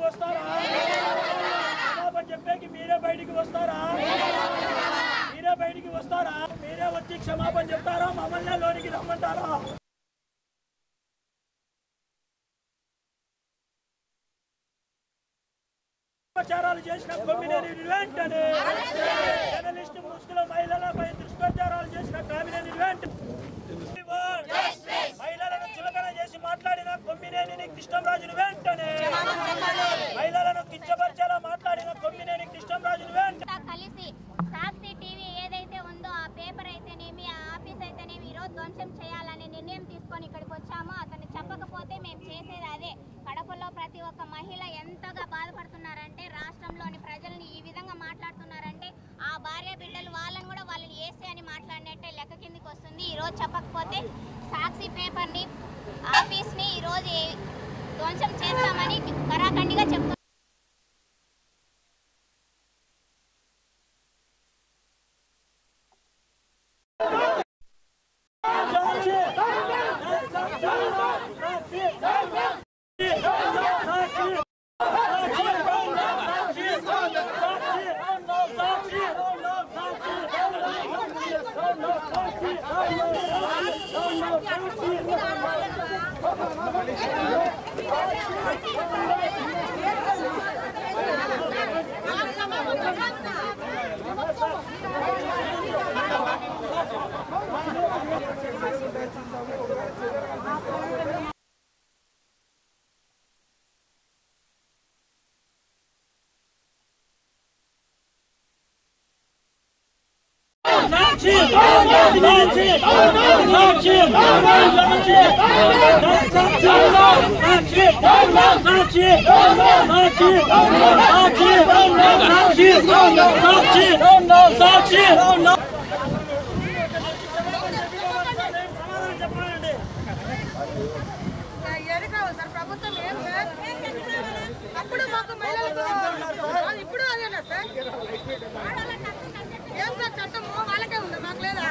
వస్తారా? క్షమాపణ చెప్పేకి మీరే బయటికి వస్తారా? మీరే బయటికి వస్తారా? మీరే వచ్చి క్షమాపణ చెప్తారా? మమ్మల్ని లోనికి రమ్మంటారా? ప్రచారాలు చేసిన కొమ్మినేని వెంటనే జర్నలిస్టు ముసుగులో మహిళలపై దుష్ప్రచారాలు చేసిన కొమ్మినేని వెంటనే మహిళలను చులకన చేసి మాట్లాడిన కొమ్మినేని కృష్ణంరాజును వెంటనే మహిళలను కించపరిచేలా మాట్లాడిన కొమ్మినేని కృష్ణంరాజును వెంటనే కలిసి సాక్షి టీవీ ఏదైతే ఉందో ఆ పేపర్ అయితేనేమి ఆ ఆఫీస్ అయితేనేమి ఈరోజు ధ్వంసం చేయాలనే నిర్ణయం తీసుకొని ఇక్కడికి వచ్చామో అతను చెప్పకపోతే మేము చేసేది అదే. కడపలో ప్రతి ఒక్క మహిళ ఎంతగా బాధపడుతున్నారంటే రాష్ట్రంలోని ప్రజల్ని ఈ విధంగా మాట్లాడుతున్నారంటే ఆ భార్య బిడ్డలు వాళ్ళని కూడా వాళ్ళని వేసే అని మాట్లాడినట్టే లెక్క కిందికి వస్తుంది. ఈరోజు చెప్పకపోతే సాక్షి పేపర్ని ఆఫీస్ని ఈరోజు ధ్వంసం చేస్తామని కరాఖండిగా చెప్తున్నారు. ప్రభుత్వం ఏం సార్ అప్పుడు మాకు మహిళలకు ఇప్పుడు అదేనా సార్ ఏం సార్ చట్టము వాళ్ళకే ఉంది మాకు లేదా?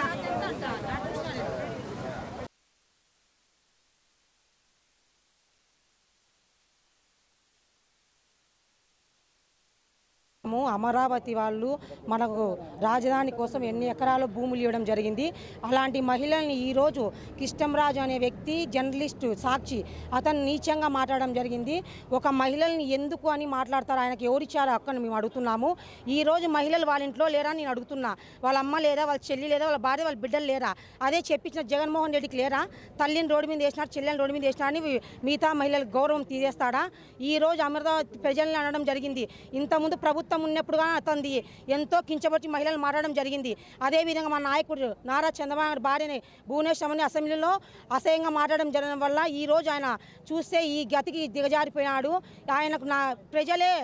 అమరావతి వాళ్ళు మనకు రాజధాని కోసం ఎన్ని ఎకరాల భూములు ఇవ్వడం జరిగింది. అలాంటి మహిళల్ని ఈరోజు కృష్ణంరాజు అనే వ్యక్తి జర్నలిస్టు సాక్షి అతను నీచంగా మాట్లాడడం జరిగింది. ఒక మహిళల్ని ఎందుకు అని మాట్లాడతారు? ఆయనకు ఎవరిచ్చారో అక్కడ మేము అడుగుతున్నాము. ఈరోజు మహిళలు వాళ్ళ ఇంట్లో లేరా నేను అడుగుతున్నా. వాళ్ళ అమ్మ లేదా, వాళ్ళ చెల్లి లేదా, వాళ్ళ భార్య, వాళ్ళ బిడ్డలు లేరా? అదే చెప్పించిన జగన్మోహన్ రెడ్డికి లేరా? తల్లిని రోడ్డు మీద వేసినాడు, చెల్లెని రోడ్డు మీద వేసినా అని మిగతా మహిళలకు గౌరవం తీసేస్తాడా? ఈరోజు అమరావతి ప్రజల్ని అనడం జరిగింది. ఇంతకుముందు ప్రభుత్వం ఉన్నప్పుడు కానీ అతనిది ఎంతో కించబట్టి మహిళలు మాట్లాడడం జరిగింది. అదేవిధంగా మా నాయకుడు నారా చంద్రబాబు నాయుడు భార్యని భువనేశ్వర్ అసెంబ్లీలో అసహ్యంగా మాట్లాడడం జరగడం వల్ల ఈరోజు ఆయన చూస్తే ఈ గతికి దిగజారిపోయినాడు. ఆయనకు ప్రజలే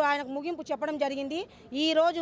ఆయనకు ముగింపు చెప్పడం జరిగింది. ఈరోజు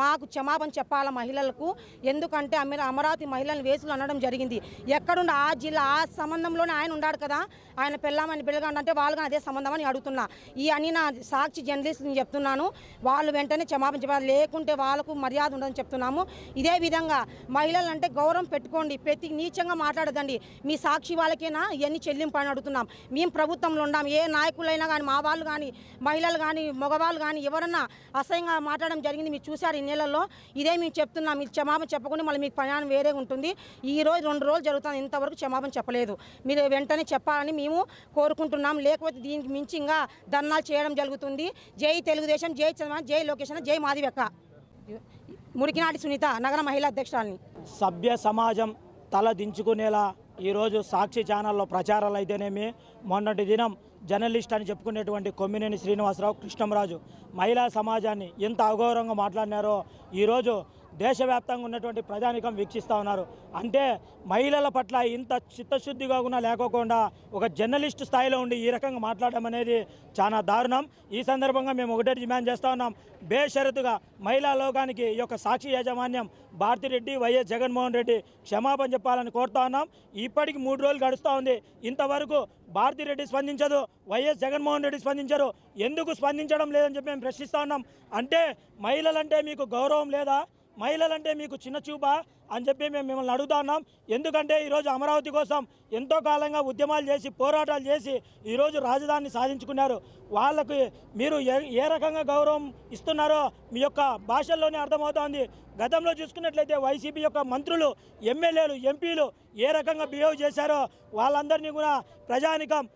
మాకు క్షమాపణ చెప్పాల మహిళలకు. ఎందుకంటే అమరావతి మహిళలను వేసులు అనడం జరిగింది. ఎక్కడుండి ఆ జిల్లా ఆ సంబంధంలోనే ఆయన ఉన్నాడు కదా. ఆయన పెళ్ళామని బిడ్డగా అంటే వాళ్ళగా అదే సంబంధం అని అడుగుతున్నా. ఈ అని నా సాక్షి జర్నలిస్ట్ నేను చెప్తున్నాను. వాళ్ళు వెంటనే క్షమాపణ చెప్పాలి, లేకుంటే వాళ్ళకు మర్యాద ఉండదని చెప్తున్నాము. ఇదే విధంగా మహిళలు అంటే గౌరవం పెట్టుకోండి, ప్రతి నీచంగా మాట్లాడదండి. మీ సాక్షి వాళ్ళకేనా ఇవన్నీ చెల్లింపు అని అడుగుతున్నాం. మేము ప్రభుత్వంలో ఉన్నాం. ఏ నాయకులైనా కానీ మా వాళ్ళు కానీ మహిళలు కానీ మగవాళ్ళు కానీ ఎవరన్నా అసహ్యంగా మాట్లాడడం జరిగింది. మీరు చూశారు ఈ నెలల్లో. ఇదే మేము చెప్తున్నాం. మీరు క్షమాపణ చెప్పకుండా మళ్ళీ మీకు ప్రయాణం వేరే ఉంటుంది. ఈరోజు 2 రోజులు జరుగుతుంది, ఇంతవరకు క్షమాపణ చెప్పలేదు. మీరు వెంటనే చెప్పాలని మేము కోరుకుంటున్నాం. లేకపోతే దీనికి మించి ఇంకా ధర్నాలు చేయడం జరుగుతుంది. జై తెలుగుదేశం, జై చంద్రబాబు, జై లోకేష్, జై మాదివెక్క. మురికినాటి సునీత, నగర మహిళా అధ్యక్షురాలిని. సభ్య సమాజం తల దించుకునేలా ఈరోజు సాక్షి ఛానల్లో ప్రచారాలు అయితేనేమి, మొన్నటి దినం జర్నలిస్ట్ అని చెప్పుకునేటువంటి కొమ్మినేని శ్రీనివాసరావు, కృష్ణంరాజు మహిళా సమాజాన్ని ఎంత అగౌరవంగా మాట్లాడినారో ఈరోజు దేశవ్యాప్తంగా ఉన్నటువంటి ప్రజానికం వీక్షిస్తూ ఉన్నారు. అంటే మహిళల పట్ల ఇంత చిత్తశుద్ధిగా కూడా లేకోకుండా ఒక జర్నలిస్ట్ స్థాయిలో ఉండి ఈ రకంగా మాట్లాడడం అనేది చాలా దారుణం. ఈ సందర్భంగా మేము ఒకటే డిమాండ్ చేస్తూ ఉన్నాం. బేషరతుగా మహిళా లోకానికి ఈ యొక్క సాక్షి యాజమాన్యం భారతిరెడ్డి, వైఎస్ జగన్మోహన్ రెడ్డి క్షమాపణ చెప్పాలని కోరుతా ఉన్నాం. ఇప్పటికి 3 రోజులు గడుస్తూ ఉంది. ఇంతవరకు భారతిరెడ్డి స్పందించదు, వైఎస్ జగన్మోహన్ రెడ్డి స్పందించరు. ఎందుకు స్పందించడం లేదని చెప్పి మేము ప్రశ్నిస్తూ ఉన్నాం. అంటే మహిళలంటే మీకు గౌరవం లేదా? మహిళలంటే మీకు చిన్న చూపా? అని చెప్పి మేము మిమ్మల్ని అడుగుతా ఉన్నాం. ఎందుకంటే ఈరోజు అమరావతి కోసం ఎంతో కాలంగా ఉద్యమాలు చేసి పోరాటాలు చేసి ఈరోజు రాజధానిని సాధించుకున్నారు. వాళ్ళకి మీరు ఏ రకంగా గౌరవం ఇస్తున్నారో మీ యొక్క భాషల్లోనే అర్థమవుతోంది. గతంలో చూసుకున్నట్లయితే వైసీపీ యొక్క మంత్రులు, ఎమ్మెల్యేలు, ఎంపీలు ఏ రకంగా బిహేవ్ చేశారో వాళ్ళందరినీ కూడా ప్రజానికం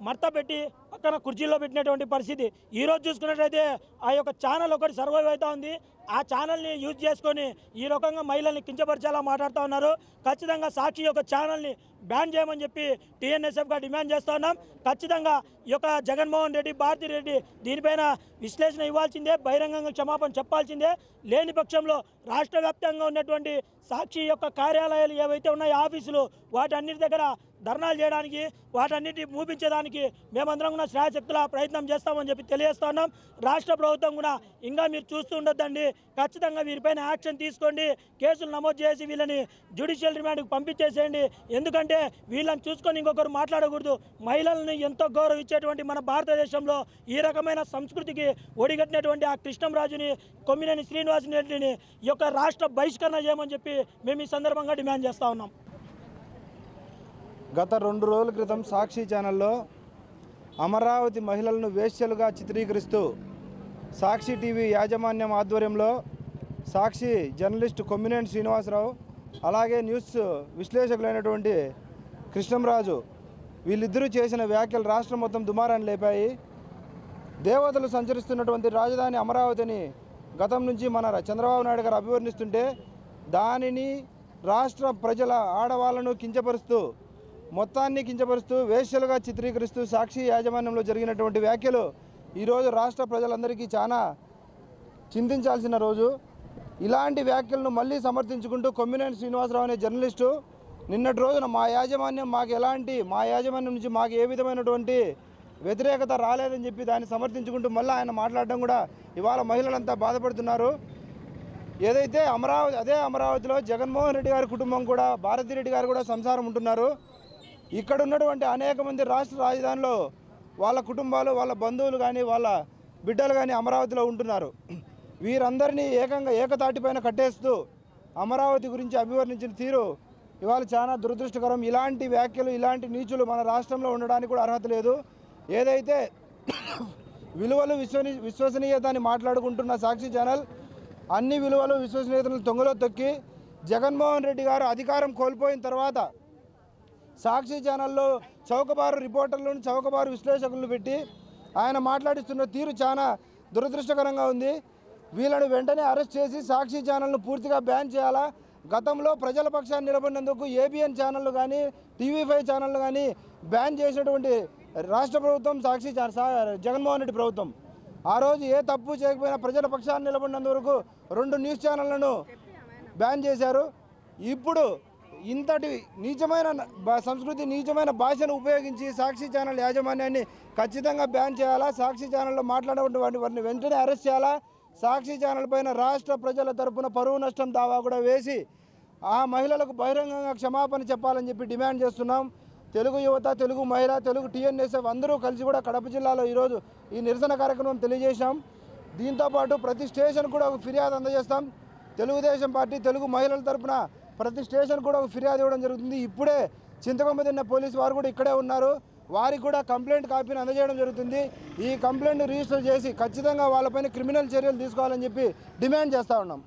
మర్త పెట్టి పక్కన కుర్చీలో పెట్టినటువంటి పరిస్థితి. ఈరోజు చూసుకున్నట్లయితే ఆ యొక్క ఛానల్ ఒకటి సర్వైవ్ అవుతూ ఉంది. ఆ ఛానల్ని యూజ్ చేసుకొని ఈ రకంగా మహిళల్ని కించపరిచేలా మాట్లాడుతూ ఉన్నారు. ఖచ్చితంగా సాక్షి యొక్క ఛానల్ని బ్యాన్ చేయమని చెప్పి టీఎన్ఎస్ఎఫ్గా డిమాండ్ చేస్తూ ఉన్నాం. ఖచ్చితంగా ఈ యొక్క జగన్మోహన్ రెడ్డి, భారతీ రెడ్డి దీనిపైన విశ్లేషణ ఇవ్వాల్సిందే, బహిరంగంగా క్షమాపణ చెప్పాల్సిందే. లేని పక్షంలో రాష్ట్ర వ్యాప్తంగా ఉన్నటువంటి సాక్షి యొక్క కార్యాలయాలు ఏవైతే ఉన్నాయో ఆఫీసులు వాటన్నిటి దగ్గర ధర్నాలు చేయడానికి, వాటన్నిటిని మూపించడానికి మేమందరం కూడా శ్రాయశక్తుల ప్రయత్నం చేస్తామని చెప్పి తెలియజేస్తా ఉన్నాం. రాష్ట్ర ప్రభుత్వం కూడా ఇంకా మీరు చూస్తూ ఉండొద్దండి, ఖచ్చితంగా వీరిపైన యాక్షన్ తీసుకోండి, కేసులు నమోదు చేసి వీళ్ళని జ్యుడిషియల్ రిమాండ్కి పంపించేసేయండి. ఎందుకంటే వీళ్ళని చూసుకొని ఇంకొకరు మాట్లాడకూడదు. మహిళలను ఎంతో గౌరవించేటువంటి మన భారతదేశంలో ఈ రకమైన సంస్కృతికి ఒడిగట్టినటువంటి ఆ కృష్ణంరాజుని, కొమ్మినేని శ్రీనివాసరెడ్డిని ఈ యొక్క రాష్ట్ర బహిష్కరణ చేయమని చెప్పి మేము ఈ సందర్భంగా డిమాండ్ చేస్తూ ఉన్నాం. గత 2 రోజుల క్రితం సాక్షి ఛానల్లో అమరావతి మహిళలను వేశ్యలుగా చిత్రీకరిస్తూ సాక్షి టీవీ యాజమాన్యం ఆధ్వర్యంలో సాక్షి జర్నలిస్ట్ కొమ్మినేని శ్రీనివాసరావు, అలాగే న్యూస్ విశ్లేషకులైనటువంటి కృష్ణంరాజు వీళ్ళిద్దరూ చేసిన వ్యాఖ్యలు రాష్ట్రం మొత్తం దుమారాన్ని లేపాయి. దేవతలు సంచరిస్తున్నటువంటి రాజధాని అమరావతిని గతం నుంచి మన చంద్రబాబు నాయుడు గారు అభివర్ణిస్తుంటే దానిని రాష్ట్ర ప్రజల ఆడవాళ్లను కించపరుస్తూ, మొత్తాన్ని కించపరుస్తూ, వేశ్యలుగా చిత్రీకరిస్తూ సాక్షి యాజమాన్యంలో జరిగినటువంటి వ్యాఖ్యలు ఈరోజు రాష్ట్ర ప్రజలందరికీ చాలా చింతించాల్సిన రోజు. ఇలాంటి వ్యాఖ్యలను మళ్ళీ సమర్థించుకుంటూ కొమ్మినేని శ్రీనివాసరావు అనే జర్నలిస్టు నిన్నటి రోజున మా యాజమాన్యం నుంచి మాకు ఏ విధమైనటువంటి వ్యతిరేకత రాలేదని చెప్పి దాన్ని సమర్థించుకుంటూ మళ్ళీ ఆయన మాట్లాడడం కూడా ఇవాళ మహిళలంతా బాధపడుతున్నారు. ఏదైతే అమరావతిలో జగన్మోహన్ రెడ్డి గారి కుటుంబం కూడా, భారతీ రెడ్డి గారు కూడా సంసారం ఉంటున్నారు. ఇక్కడ ఉన్నటువంటి అనేక మంది రాష్ట్ర రాజధానిలో వాళ్ళ కుటుంబాలు, వాళ్ళ బంధువులు కానీ, వాళ్ళ బిడ్డలు కానీ అమరావతిలో ఉంటున్నారు. వీరందరినీ ఏకతాటిపైన కట్టేస్తూ అమరావతి గురించి అభివర్ణించిన తీరు ఇవాళ చాలా దురదృష్టకరం. ఇలాంటి వ్యాఖ్యలు, ఇలాంటి నీచులు మన రాష్ట్రంలో ఉండడానికి కూడా అర్హత లేదు. ఏదైతే విలువలు, విశ్వసనీయతని మాట్లాడుకుంటున్న సాక్షి ఛానల్ అన్ని విలువలు, విశ్వసనీయతలను తొంగలో తొక్కి జగన్మోహన్ రెడ్డి గారు అధికారం కోల్పోయిన తర్వాత సాక్షి ఛానల్లో చౌకబారు రిపోర్టర్లను, చౌకబారు విశ్లేషకులను పెట్టి ఆయన మాట్లాడిస్తున్న తీరు చాలా దురదృష్టకరంగా ఉంది. వీళ్ళను వెంటనే అరెస్ట్ చేసి సాక్షి ఛానల్ను పూర్తిగా బ్యాన్ చేయాలా. గతంలో ప్రజల పక్షాన్ని నిలబడినందుకు ఏబిఎన్ ఛానళ్ళు కానీ, టీవీ5 ఛానళ్ళు కానీ బ్యాన్ చేసినటువంటి రాష్ట్ర ప్రభుత్వం సాక్షి జగన్మోహన్ రెడ్డి ప్రభుత్వం. ఆ రోజు ఏ తప్పు చేయకపోయినా ప్రజల పక్షాన్ని నిలబడినందువరకు 2 న్యూస్ ఛానళ్లను బ్యాన్ చేశారు. ఇప్పుడు ఇంతటి నీచమైన సంస్కృతి, నీచమైన భాషను ఉపయోగించి సాక్షి ఛానల్ యాజమాన్యాన్ని ఖచ్చితంగా బ్యాన్ చేయాలా. సాక్షి ఛానల్లో మాట్లాడేటువంటి వారిని వెంటనే అరెస్ట్ చేయాలా. సాక్షి ఛానల్ పైన రాష్ట్ర ప్రజల తరపున పరువు నష్టం దావా కూడా వేసి ఆ మహిళలకు బహిరంగంగా క్షమాపణ చెప్పాలని చెప్పి డిమాండ్ చేస్తున్నాం. తెలుగు యువత, తెలుగు మహిళ, తెలుగు టీఎన్ఎస్ఎఫ్ అందరూ కలిసి కూడా కడప జిల్లాలో ఈరోజు ఈ నిరసన కార్యక్రమం తెలియజేశాం. దీంతోపాటు ప్రతి స్టేషన్ కూడా ఒక ఫిర్యాదు అందజేస్తాం. తెలుగుదేశం పార్టీ తెలుగు మహిళల తరపున ప్రతి స్టేషన్ కూడా ఒక ఫిర్యాదు ఇవ్వడం జరుగుతుంది. ఇప్పుడే చింతకొండ తిన్న పోలీసు వారు కూడా ఇక్కడే ఉన్నారు. వారికి కూడా కంప్లైంట్ కాపీని అందజేయడం జరుగుతుంది. ఈ కంప్లైంట్ రిజిస్టర్ చేసి ఖచ్చితంగా వాళ్ళపైన క్రిమినల్ చర్యలు తీసుకోవాలని చెప్పి డిమాండ్ చేస్తూ ఉన్నాం.